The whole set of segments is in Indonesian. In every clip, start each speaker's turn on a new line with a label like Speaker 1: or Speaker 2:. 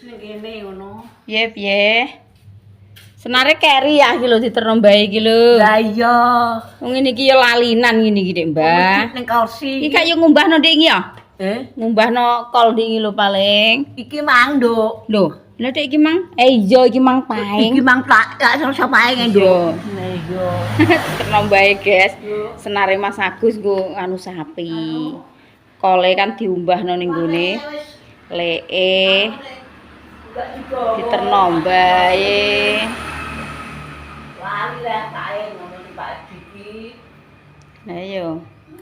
Speaker 1: ning kene ngono.
Speaker 2: Piye piye? Senare keri ya iki lho diterno mbae iki lho.
Speaker 1: Lah iya.
Speaker 2: Wong ngene iki ya lalinan ngene iki, Dik, Mbah.
Speaker 1: Ning kursi.
Speaker 2: Iki kak yo ngumbahno Dik iki ya. Ngumbahno kol Dik iki lho paling.
Speaker 1: Iki mang, Nduk.
Speaker 2: Lho, lha Dik iki mang? Iya iki mang paing.
Speaker 1: Iki mang tak sapa paing, Nduk. Lah iya.
Speaker 2: Diterno mbae, guys. Senare Mas Agus nggo anu sapi. Kole kan diumbahno ning gone. Leke. Diterno mbae.
Speaker 1: Lali lah kae ngono iki Pak Diki.
Speaker 2: Lah iya.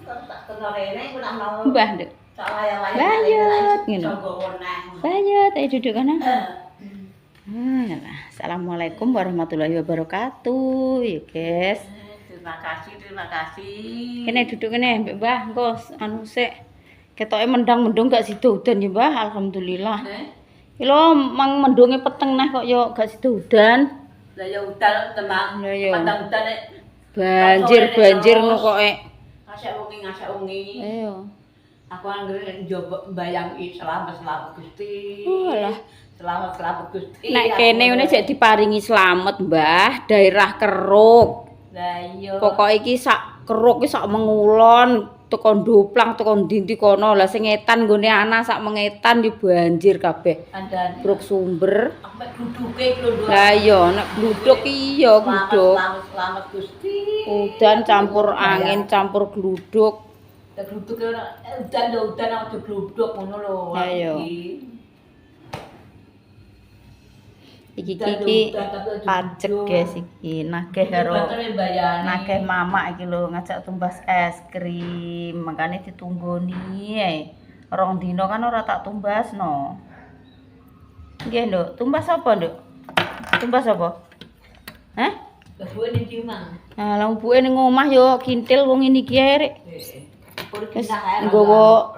Speaker 1: Tak kena rene ku nak mau.
Speaker 2: Mbah, Nduk.
Speaker 1: Tak layak-layak.
Speaker 2: Bayut ngono.
Speaker 1: Nah.
Speaker 2: Bayut, ayo duduk kana. Assalamualaikum warahmatullahi wabarakatuh. Ya, guys.
Speaker 1: Terima kasih.
Speaker 2: Kene duduk kene, Mbak Mbah. Engko anu sik. Ketoke mendang-mendung gak sida udan ya, Mbah. Alhamdulillah. Iki lho mang mendunge peteng nah kok yo gak sida udan.
Speaker 1: Lah ya udan temang.
Speaker 2: Lah ya.
Speaker 1: Padang udan
Speaker 2: Banjir ngono kok
Speaker 1: ngasak wengi.
Speaker 2: Ayo.
Speaker 1: Aku anggere njoba mbayangi selamat Gusti.
Speaker 2: Walah.
Speaker 1: Selamat Gusti.
Speaker 2: Nek kene ngene jek diparingi slamet, Mbah, daerah Keruk.
Speaker 1: Lah iya.
Speaker 2: Pokoke iki sak Keruk iki sak mengulon, teko ndoplang, teko ndi kono. Lah sing etan nggone ana sak mengetan yo banjir kabeh.
Speaker 1: Andane.
Speaker 2: Bruk sumber.
Speaker 1: Sampai gluduke iki lho.
Speaker 2: Lah iya nek gluduk iya gluduk.
Speaker 1: Selamat Gusti.
Speaker 2: Udan campur angin, campur gluduk.
Speaker 1: Lah gluduk udan aja gluduk ngono lho.
Speaker 2: Lah iya. Iki pacek guys iki nageh karo nageh mama iki lho ngajak tumbas es krim makane ditunggoni ae. Rong dino kan ora tak tumbasno. Nggih, Nduk. Tumbas apa, Nduk? Tumbas apa? Hah?
Speaker 1: Lah buwe ning ndi, Mang?
Speaker 2: Nah, lah buke ning omah yo kintil wong ini iki ae rek. Wis nggowo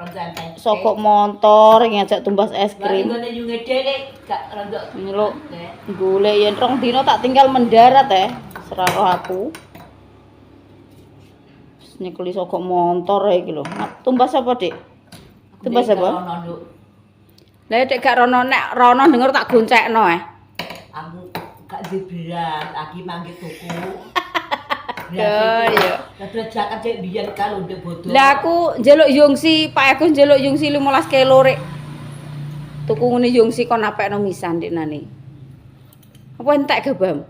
Speaker 2: sokok motor ngajak tumbas es krim.
Speaker 1: Ngene yo ngede rek gak rondok.
Speaker 2: Ngeluk golek yen rong dino tak tinggal mendarat seraro aku. Wis nyekeli sokok motor iki lho. Tumbas apa, Dik? Tumbas apa? Lah Dik gak rono nek rono denger tak goncekno
Speaker 1: Aku gak beras, lagi mangke tuku.
Speaker 2: Ya.
Speaker 1: Lah jaket cek biyen kan ndek bodho.
Speaker 2: Lah aku njaluk yungsi, Pak Agus njaluk yungsi 15 kilo rek. Tuku ngene yungsi kon apekno misan Dik nane. Apa entek gabam?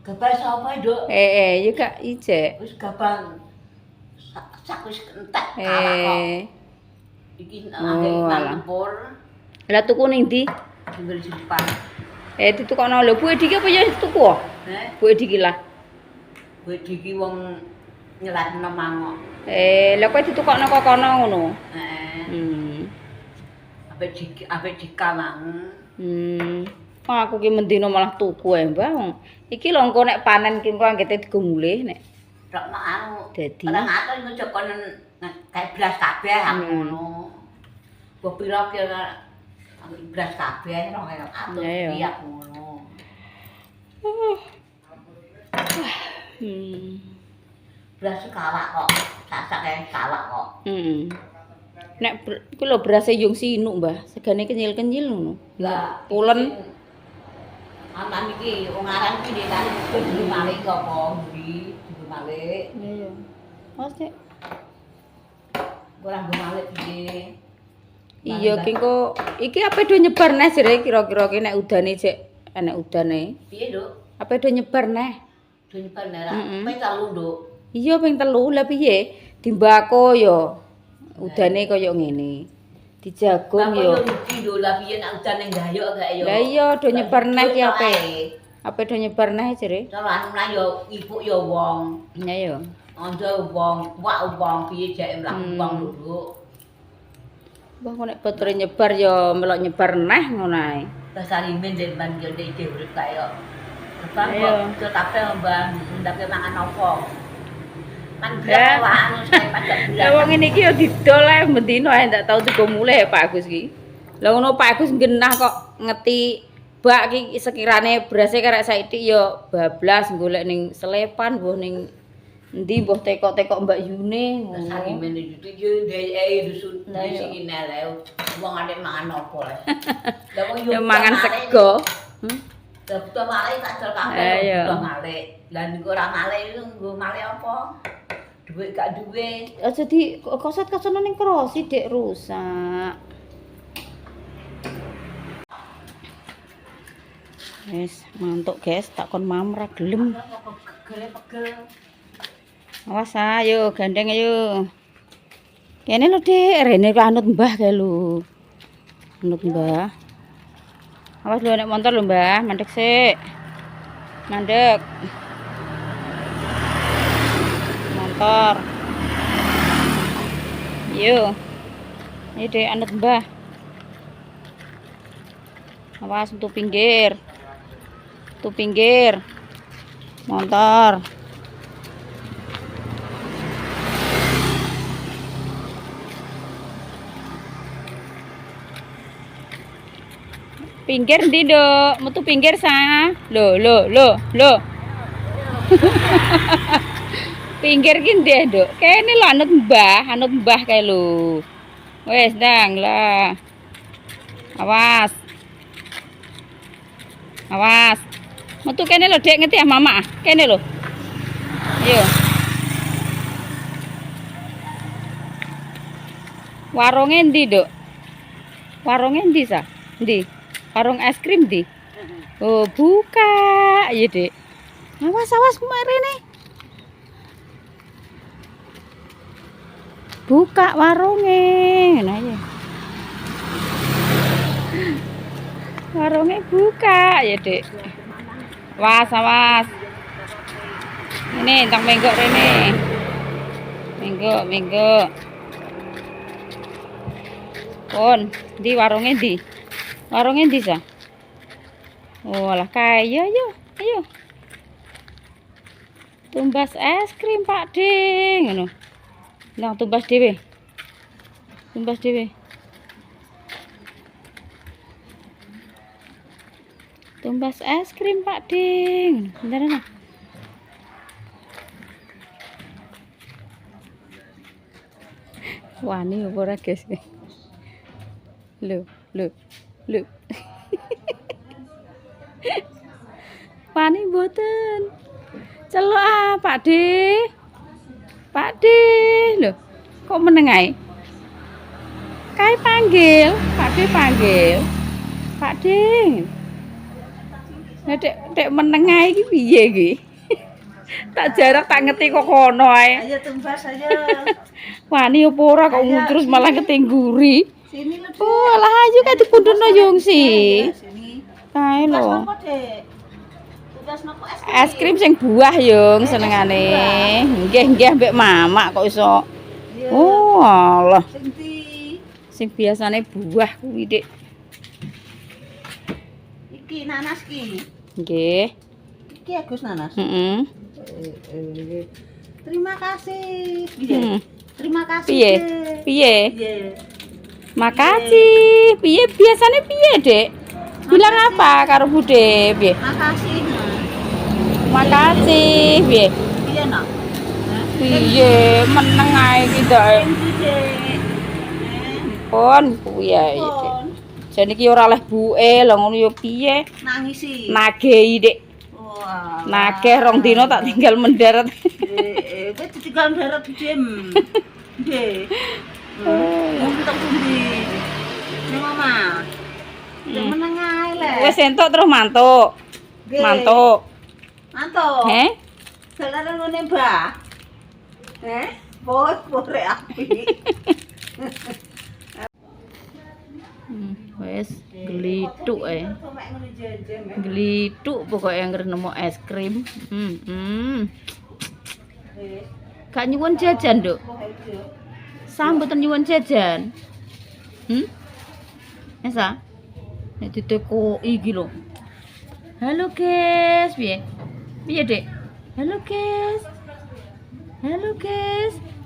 Speaker 1: Gabah sapa, Nduk?
Speaker 2: Ya gak ijek.
Speaker 1: Wis gabah sak wis entek kok. Iki tempur.
Speaker 2: Lah tuku ning ndi?
Speaker 1: Nggih simpan.
Speaker 2: Ditukokno lho, Bu Edi ki apa ya tuku? Bu Edi ki lah.
Speaker 1: Kowe iki wong nyelatno mangok.
Speaker 2: Lah kowe ditukokno kok kono ngono.
Speaker 1: Ape dikawang.
Speaker 2: Aku ki mendino malah tuku Mbah. Iki lho engko nek panen ki engko anggete digo mulih nek.
Speaker 1: Tok anu.
Speaker 2: Dadi.
Speaker 1: Ora ngatur iku kon kae blas kabeh ngono. Mbok pira ki blas kabeh ora ngatur piye ngono. Beras kawak kok, sasak kawak kok.
Speaker 2: Nek ku lho berase yung sinuk, Mbah. Segane kenyil-kenyil ngono.
Speaker 1: Lah,
Speaker 2: pulen.
Speaker 1: Aman iki wong aran iki dhewe kudu malik apa ndi, kudu malik.
Speaker 2: Iya. Mas Dik.
Speaker 1: Ora malik iki.
Speaker 2: Iya ki engko iki ape do nyebar neh jere kira-kira ki nek udane jek enek udane.
Speaker 1: Piye, Nduk?
Speaker 2: Ape do nyebar neh?
Speaker 1: Do nyebar neh ra. Ping 3, Nduk.
Speaker 2: Iya ping 3 lah piye? Dimbako ya udane kaya ngene. Dijagung ya.
Speaker 1: Apa rugi lho lah piye nek udane gayok gak ya.
Speaker 2: Lah iya do nyebar neh ki ape? Ape do nyebar neh jere?
Speaker 1: Cara anu lah ya ibu ya wong.
Speaker 2: Ya ya.
Speaker 1: Anda wong, wong piye jek mlaku wong lho.
Speaker 2: Mbah nek batere nyebar ya melok nyebar neh ngono ae.
Speaker 1: Basarimen depan yo ndek urip kaya. Bang kok kabeh Mbah ndake mangan apa? Kan blek anu saya pajak bulan.
Speaker 2: Lah wong ngene iki ya didol ae bendino ae ndak tau digo mulih Pak Agus iki. Lah ngono Pak Agus genah kok ngeti bak iki sekirane berase karek saiki ya bablas golek ning Slepan, mbuh ning Endi mbah tekok-tekok Mbak Yune
Speaker 1: Sari
Speaker 2: ngono.
Speaker 1: mene iki yo ndek dusun sing nele wong arep mangan opo le. Lah wong
Speaker 2: Ya mangan sego.
Speaker 1: Lah butuh malih tak jol kabeh
Speaker 2: Ayo.
Speaker 1: butuh malih. Lah nek ora malih iku nggo malih apa? Duit gak duwe.
Speaker 2: Aja di koset-kosetan ning krosi Dek rusak. Wes, mantuk guys, tak kon mamrak gelem.
Speaker 1: Pegel-pegel.
Speaker 2: Awas ayo, gandeng ayo. Kene lho Dek, rene ku anut Mbah kae lho. Anut Mbah. Awas lho nek motor lho Mbah, mandek sik. Mandek. Motor. Yo. Ayo Dek anut Mbah. Awas untuk pinggir. Tuh pinggir. Motor. Pinggir ndi, Dok? Metu pinggir sa. Lho. Pinggir ki ndi, Dok? Kene lho anut Mbah kae lho. Wes ndang lah. Awas. Awas. Metu kene lho, Dek, ngerti ya Mama? Kene lho. Ayo. Warunge ndi, Dok? Warunge ndi sa? Ndi? Warung es krim di. Oh, buka. Iya, Dek. Awas kemarin. Buka warungnya. Nah, ya. Warungnya buka, ya, Dek. Awas. Ini entang menggok rene. Menggok. Pon, di warungnya di. Warungnya ndi sa? Oh, alah kaya ayo. Tumbas es krim Pak De ngono. Nah, tumbas dhewe. Tumbas es krim Pak De. Bentar nah. Wani apa ora guys? Lho. Wani mboten. Celok Pak De. Lho, kok meneng ae? Kae panggil, Pak De. Nah, Dek meneng ae iki piye iki? Tak jarak tak ngerti kok kono ae.
Speaker 1: Ayo tumbas ayo.
Speaker 2: Wani apa ora kok terus malah ketingguri.
Speaker 1: Sini lho.
Speaker 2: Oh, lah ayo kan dipundono Yongsi.
Speaker 1: Sini.
Speaker 2: Kae lho.
Speaker 1: Apa, Dek? Tugas nopo
Speaker 2: Es krim sing buah Yung senengane. Nggih mbek Mama kok iso. Oh, alah.
Speaker 1: Sing ndi?
Speaker 2: Sing biasane buah kuwi, Dik.
Speaker 1: Iki nanas ki.
Speaker 2: Nggih.
Speaker 1: Iki Agus nanas.
Speaker 2: Heeh.
Speaker 1: Terima kasih. Terima kasih.
Speaker 2: Piye?
Speaker 1: Piye?
Speaker 2: Makasih. Piye biasane piye, Dek? Bilang apa karo Bude? Piye?
Speaker 1: Makasih.
Speaker 2: Makasih. Piye?
Speaker 1: Piye no?
Speaker 2: Piye meneng ae iki, Dek. Pon kuwi ae, Dek. Jane iki ora oleh buke, lha ngono ya piye?
Speaker 1: Nangisi.
Speaker 2: Nagih, Dik.
Speaker 1: Wah.
Speaker 2: Nagih rong dino tak tinggal mendarat.
Speaker 1: Kowe ditinggal darat dim. Nggih. Untuk pundi? Ning omah. Yang meneng ae le.
Speaker 2: Wis entuk terus mantuk.
Speaker 1: Nggih.
Speaker 2: Mantuk.
Speaker 1: Mantuk.
Speaker 2: Heh?
Speaker 1: Dolanan ngene, Mbah. Bos pore apik.
Speaker 2: Wes glithuk ae. Glithuk pokoke anggere nemu es krim. Gak nyuwun jajan, Duk. Sambutan nyuwun jajan. Esa. Nek ditekoki iki lho. Halo guys, piye? Piye, Dek? Halo guys.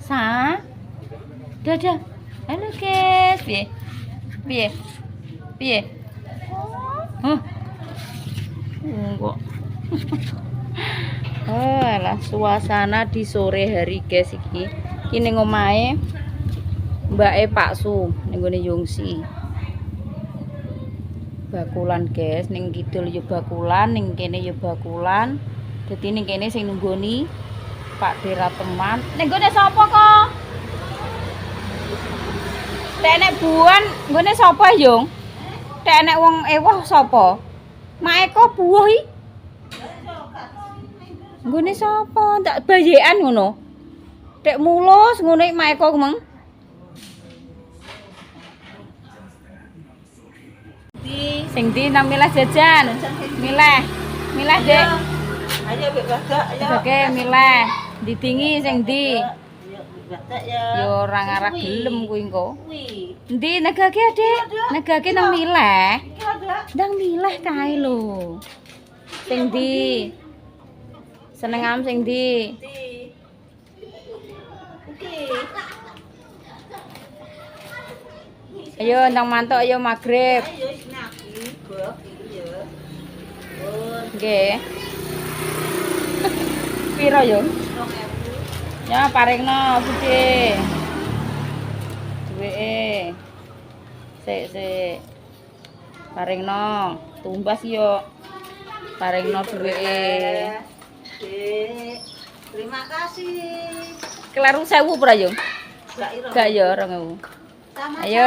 Speaker 2: Sa. Dadah. Halo guys, piye? Hah? Kok. Oh, alah suasana di sore hari guys iki. Iki ning omahe mbake Pak Su ning gone Yungsi. Bakulan guys, ning kidul yo bakulan, ning kene yo bakulan. Dadi ning kene sing nunggoni Pak Dera teman. Ning gone sapa kok? Tek nek buan nggone sapa, Yung? Tek nek wong ewoh sapa? Mak Eko buah iki. Nggone sapa? Ndak bayekan ngono. Tek mulus ngono iki Mak Eko meng. Sing ndi nang milih jajan? Milih. Milih, Dik.
Speaker 1: Ayo mbek Badak ya.
Speaker 2: Oke, milih. Didingi sing ndi?
Speaker 1: Badak ya.
Speaker 2: Yo ora ngarep gelem kuwi engko.
Speaker 1: Kuwi.
Speaker 2: Ndi negake, Dik? Negake nang milih.
Speaker 1: Iki ada.
Speaker 2: Ndang milih kae lho. Sing ndi? Seneng am sing ndi?
Speaker 1: Iki.
Speaker 2: Ayo ndang mantuk ayo magrib.
Speaker 1: Ayo snaki, bok iki ya. Oh,
Speaker 2: Nggih. Piro yo?
Speaker 1: 2000.
Speaker 2: Ya paringno Budi. Duweke. Sik. Paringno. Tumbas yo. Paringno duweke.
Speaker 1: Dek, terima kasih.
Speaker 2: Kleru 1000 ora yo?
Speaker 1: Gak ira.
Speaker 2: Gak yo 2000.
Speaker 1: Sama-sama,
Speaker 2: Ayo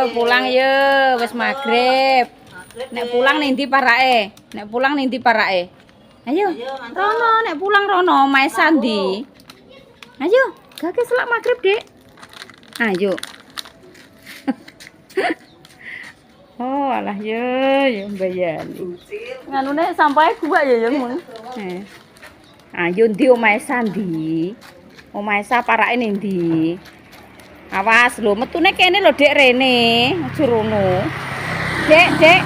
Speaker 1: Dek.
Speaker 2: pulang yo, wis magrib.
Speaker 1: Magrib,
Speaker 2: Nek
Speaker 1: Dek.
Speaker 2: pulang ning ndi parake? Nek pulang ning ndi parake? Ayo.
Speaker 1: Ayo, mantap.
Speaker 2: Rono nek pulang rono mae sandi. Ayo, gake selak magrib, Dik. Ayo. Oh, alah yo mbayan.
Speaker 1: Bucil.
Speaker 2: Nganune sampahe gua ya mun. Ayo ndi omahe sandi? Omahe sa parake ning ndi? Awas lho, metune kene lho, Dek rene. Aja rono. Dek.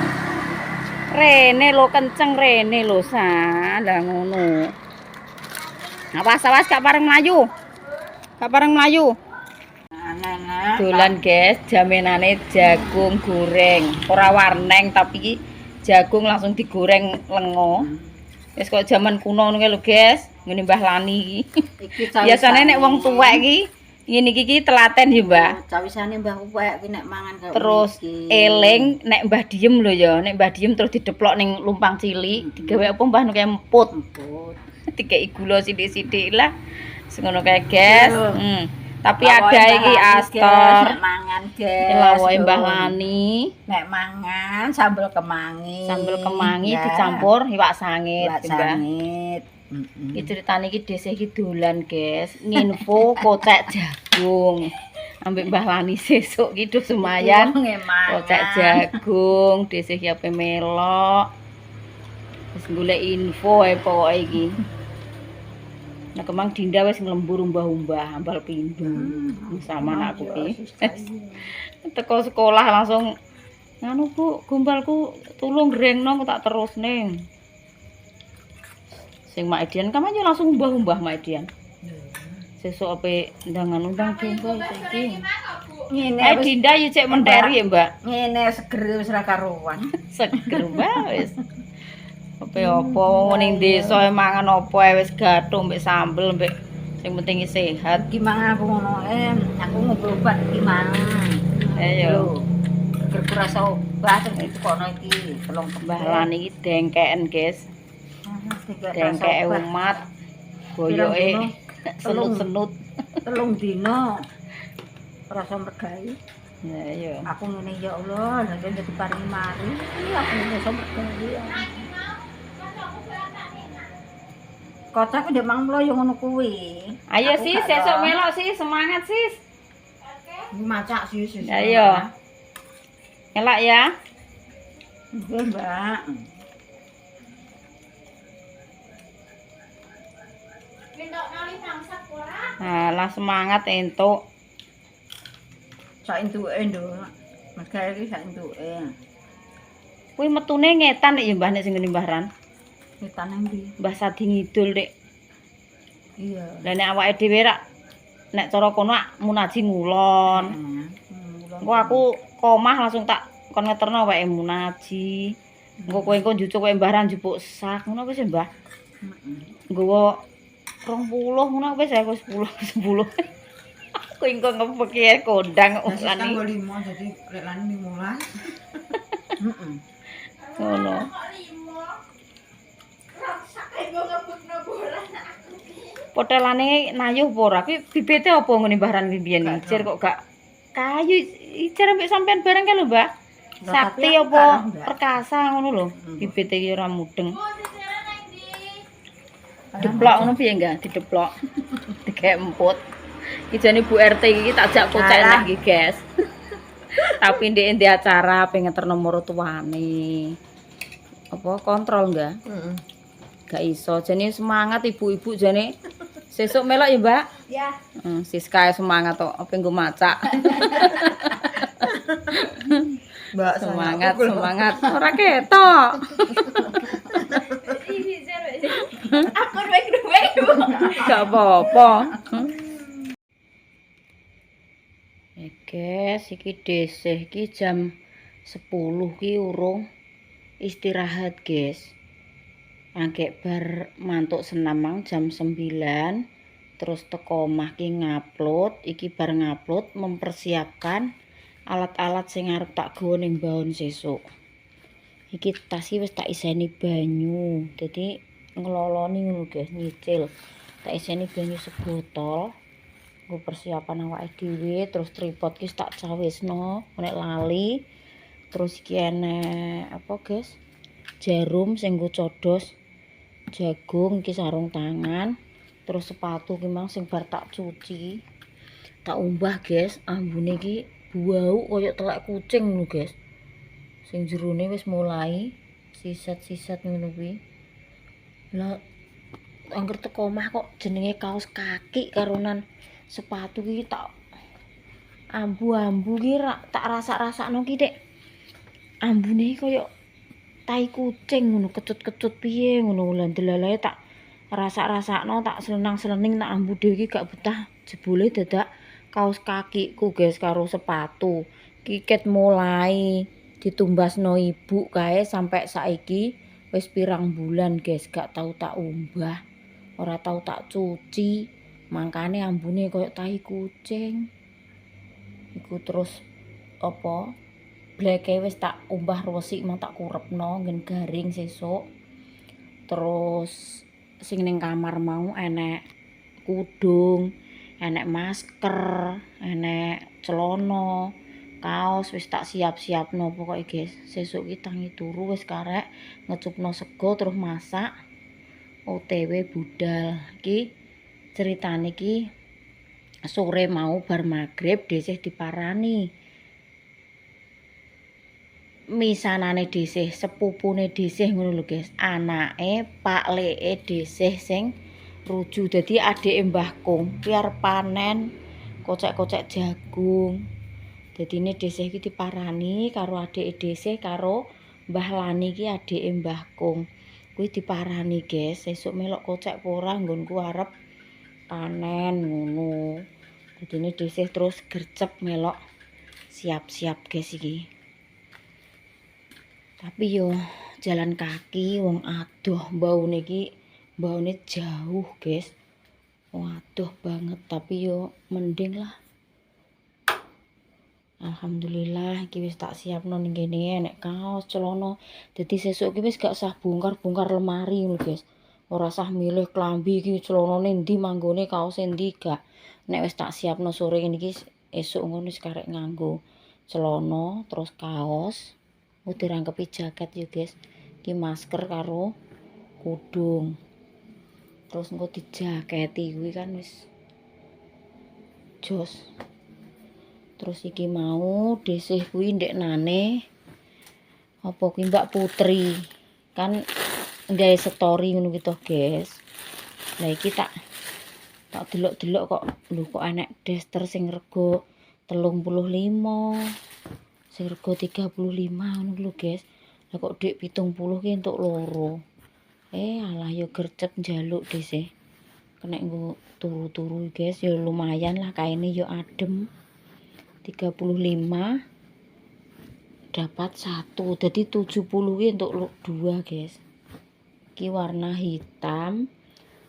Speaker 2: Rene lho, kenceng rene lho, sa. Lah ngono. Awas gak pareng mlayu.
Speaker 1: Nah.
Speaker 2: Dolan guys, jamenane jagung goreng. Ora warneng tapi iki jagung langsung digoreng lengo. Wis kok jaman kuno ngono lho guys, ngene Mbah Lani iki.
Speaker 1: Iki
Speaker 2: Biasane nek wong tuwek iki ngene iki telaten ya, Mbah.
Speaker 1: cawisane Mbah Uwek kuwi nek mangan kaya
Speaker 2: Terus eling nek Mbah diem lho ya, nek Mbah diem terus dideplok ning lumpang cilik, digawe apa Mbah nek emput. Dikei gula sithik-sithik lah. Sing ngono kae, guys. Tapi ada iki astor.
Speaker 1: Nek mangan, guys.
Speaker 2: Lawoe Mbah Lani.
Speaker 1: Nek mangan sambel kemangi.
Speaker 2: Sambel kemangi dicampur iwak sangit,
Speaker 1: Mbak
Speaker 2: Mbah.
Speaker 1: sangit.
Speaker 2: Iki ceritane iki dhisik iki dolan, guys. Nginfo kocek jagung. Ambek Mbah Lani sesuk iki do semayan. Kocek jagung, dhisik iki ape melok. Wis golek info ae pokoke iki. Nah, kemang Dinda wis nglembur umbah-umbah ambal pindho. Sama anakku ki. Teko sekolah langsung nganu Bu, gombalku tulung grengno tak terusne. Sing Mak Edian kan aja langsung umbah-umbah Mak Edian. Sesuk ape undangan-undang gombal saiki.
Speaker 1: Ngene
Speaker 2: Dinda ya cek menderi ya, Mbak.
Speaker 1: ngene seger wis ra karuan.
Speaker 2: Seger wae wis. Apa ning desa mangan apa ae wis gathung mbek sambel mbek sing penting sehat.
Speaker 1: Gimana aku ngono aku ngobrol obat gimana?
Speaker 2: Ayo.
Speaker 1: Gerger rasa obat sing dikono iki telung
Speaker 2: Mbah Lani iki dengkeken, guys. Dengkeke umat. Boyoke senut-senut.
Speaker 1: Telung dino rasa mergai.
Speaker 2: Ya iya.
Speaker 1: Aku ngene ya Allah, nek dadi paring mari, aku iso mergai. Kotaku ndek mang mloyo ngono kuwi.
Speaker 2: Ayo
Speaker 1: Aku
Speaker 2: sis,
Speaker 1: gak
Speaker 2: sesuk
Speaker 1: roh.
Speaker 2: melok sis, semangat sis.
Speaker 1: Macak sih.
Speaker 2: Ayo. Elak ya.
Speaker 1: Nggih, Mbak.
Speaker 2: Lah semangat entuk.
Speaker 1: Sak entuke nduk. Mergai iki sak entuke.
Speaker 2: Kuwi metune ngetan ya Mbah nek sing ngene Mbah Ran.
Speaker 1: Kita nang ndi?
Speaker 2: Mbah Sadi ngidul Dik.
Speaker 1: Iya.
Speaker 2: Lah nek awake dhewe rak nek cara kono munaji ngulon. Engko aku komah langsung tak kon ngeterno wae munaji. Engko kowe engko njucuk kowe Mbah Ran njupuk sak ngono wis Mbah. Nggawa 20 ngono wis aku 10. Aku engko ngepeki kondang
Speaker 3: Kan
Speaker 2: lani.
Speaker 3: 5 jadi lek lani 15. Heeh.
Speaker 2: Ngono. Potelane nayuh apa ora? Kuwi bibite apa ngene Mbah Ran biyen icir kok gak kayu icir ambek sampean bareng kan lho, Mbak.
Speaker 3: Lah,
Speaker 2: Sakti
Speaker 3: tapi aku
Speaker 2: apa
Speaker 3: gak roh, Mbak.
Speaker 2: perkasa ngono lho. Bibite iki ora mudeng.
Speaker 3: Padahal
Speaker 2: Deplok ngono piye enggak? Dideplok. Dikek emput. Iki jane Bu RT iki tak jak kocek
Speaker 3: Alah.
Speaker 2: neh iki, guys. Tapi ndek ndek acara pengen ternomor tuane. Apa kontrol enggak?
Speaker 3: Heeh.
Speaker 2: Gak iso. Jane semangat ibu-ibu jane. Sesuk melok ya, Mbak?
Speaker 1: Ya.
Speaker 2: Siska semangat kok apa nggo macak.
Speaker 3: Mbak
Speaker 2: Semangat, semangat. Ora ketok.
Speaker 1: Aku duwe.
Speaker 2: Gak apa-apa. Guys, iki desih iki jam 10 ki urung istirahat, guys. Angkek bar mantuk senam mang jam 9. Terus teko omah ki ngupload, iki bar ngupload mempersiapkan alat-alat sing arep tak gawa ning baon sesuk. Iki tas iki wis tak iseni banyu. Dadi ngeloloni ngono guys, nyicil. Tak iseni banyu sebotol. Nggo persiapan awake dhewe, terus tripod ki tak cawisno nek lali. Terus iki enek apa guys? Jarum sing nggo codos. Jagung iki sarung tangan. Terus sepatu ki mang sing bar tak cuci. Tak umbah guys, ambune iki bau koyo telek kucing lho guys. Sing jerone wis mulai sisat-sisat ngono kuwi. Lah angger teko omah kok jenenge kaos kaki karonan sepatu ki tak ambu-ambu ki tak rasak-rasakno ki Dik. Ambune koyo tai kucing ngono, kecut-kecut piye ngono lan delalae tak rasak-rasakno, tak selenang-selening tak ambu dhewe iki gak betah jebule dadak kaos kakiku guys karo sepatu. Kiket mulai ditumbasno ibu kae sampai saiki wis pirang bulan guys gak tau tak umbah. Ora tau tak cuci. Mangkane ambune koyo tai kucing. Iku terus apa? Bleke wis tak umbah resik mang tak kurepno nggen garing sesuk. Terus sing ning kamar mau enek kudung, enek masker, enek celana, kaos wis tak siap-siapno pokoke guys. Sesuk ki tangi turu wis karek ngecupno sego terus masak OTW budal. Iki ceritane iki sore mau bar magrib desih diparani. Misanane desih, sepupune desih ngono lho guys. Anake Pak Leke desih sing ruju. Dadi adike Mbah Kung ki arep panen kocek-kocek jagung. Dadine desih iki diparani karo adike desih karo Mbah Lani ki adike Mbah Kung. Kuwi diparani guys, sesuk melok kocek ora nggonku arep panen ngono. Dadine desih terus gercep melok siap-siap guys iki. Tapi yo jalan kaki wong adoh baune iki baune jauh guys. Waduh banget tapi yo mending lah. Alhamdulillah iki wis tak siapno ning kene enek kaos, celana. Dadi sesuk iki wis gak usah bongkar-bongkar lemari lho guys. Ora usah milih klambi iki celanane ndi manggone kaose ndi gak. Nek wis tak siapno sore iki esuk ngono wis karek nganggo celana terus kaos. Dirangkepi jaket ya guys. Iki masker karo kudung. Terus engko dijaketi kuwi kan wis jos. Terus iki mau desih kuwi ndek nane apa kuwi Mbak Putri. Kan nggawe story ngono ki to guys. Lah iki tak delok-delok kok lho kok enek daster sing rego 35. Sing rego 35 ngono lho guys. Lah kok dik 70 ki entuk loro. Alah yo gercep njaluk desih. Kena nggo turu-turu guys ya lumayan lah kaine yo adem. 35 dapat 1. Jadi 70 ki entuk 2 guys. iki warna hitam,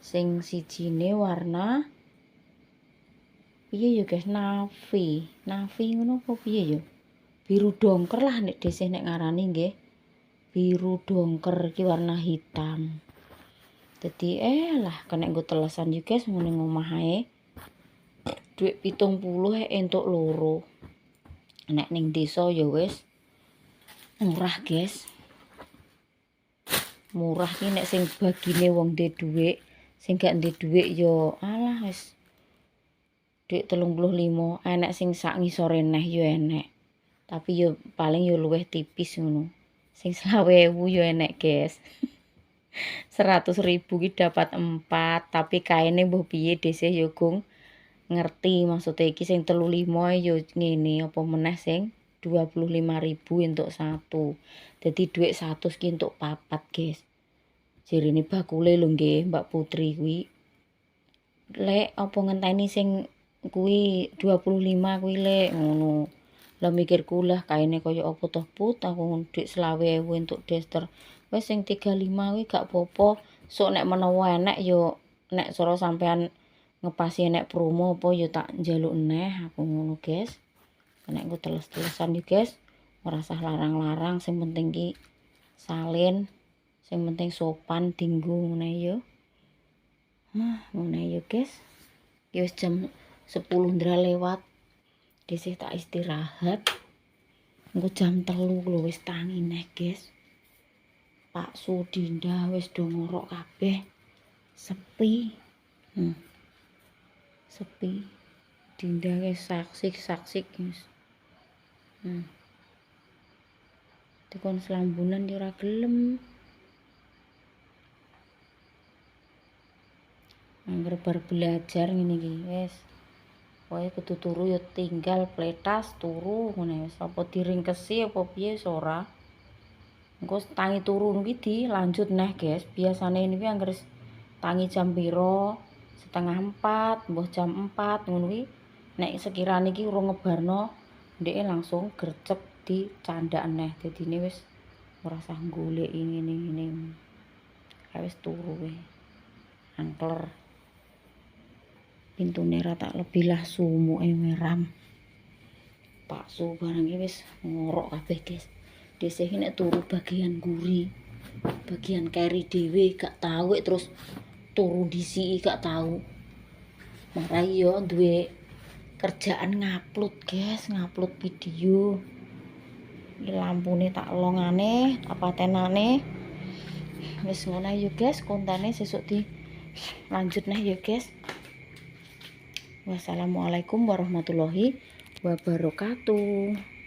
Speaker 2: sing sijine warna piye ya guys, navy ngono apa piye ya, biru dongker lah nek dhisik nek ngarani nggih, biru dongker iki warna hitam. Dadi lah kena nggo telesan yo guys ngene ngomah ae. Duit 70 entuk loro. Nek ning desa ya wis murah guys. Murah ki nek sing bagine wong duwe dhuwit, sing gak duwe dhuwit yo alah wis dhuwit 35, enek sing sak ngisore neh yo enek. Tapi yo paling yo luwih tipis ngono. Sing 20.000 yo enek guys. 100.000 ki dapat 4, tapi kaine mbuh piye dhisik yo gung ngerti maksudnya iki sing 35 yo ngene apa meneh sing 25.000 entuk 1. Dadi dhuwit 100 ki entuk 4 guys. Jerene bakule lho nggih Mbak Putri kuwi. Lek apa ngenteni sing kuwi 25 kuwi lek ngono. Lah mikirku lah kaine kaya apa toh Put, aku dhuwit 20.000 entuk daster. Wis sing 35 kuwi gak apa-apa. Sok nek menawa enek yo nek cara sampean ngepasi enek promo apa yo tak njaluk neh aku ngono guys. Nek nggo teles-telesan yo guys, ora usah larang-larang, sing penting ki salin, sing penting sopan dinggo ngene yo. Ngene yo guys. Ki wis jam 10 ndra lewat. Dhisik tak istirahat. Engko jam 3 lho wis tangi neh guys. Pak Sudinda wis do ngorok kabeh. Sepi. Sepi. Dinda wis saksik guys. Dikon selambunan dia ora gelem. Angger bar belajar ngene iki wis. Pokoke kudu turu ya tinggal pletas turu ngene wis. Apa diringkesi apa piye ora. Engko tangi turu niki dilanjut neh guys. Biasane niki angger tangi jam piro? Setengah 4, mbah jam 4 ngono kuwi. Nek sekirane iki urung ngebarno, ndeke langsung gercep dicandak neh. Dadine wis ora usah goleki ngene-ngene. Wis turu wae. Angkler. Pintune ra tak lebih lah sumuke meram. Paksu barang wis ngorok kabeh guys. Dhisik nek turu bagian guri, bagian keri dhewe gak tau terus turu disiki gak tau. Marai yo duwe kerjaan ngupload guys, ngupload video. Iki lampune tak longane, tak patenane. Wis ngono yo guys, kontane sesuk di lanjut neh yo guys. Wassalamualaikum warahmatullahi wabarakatuh.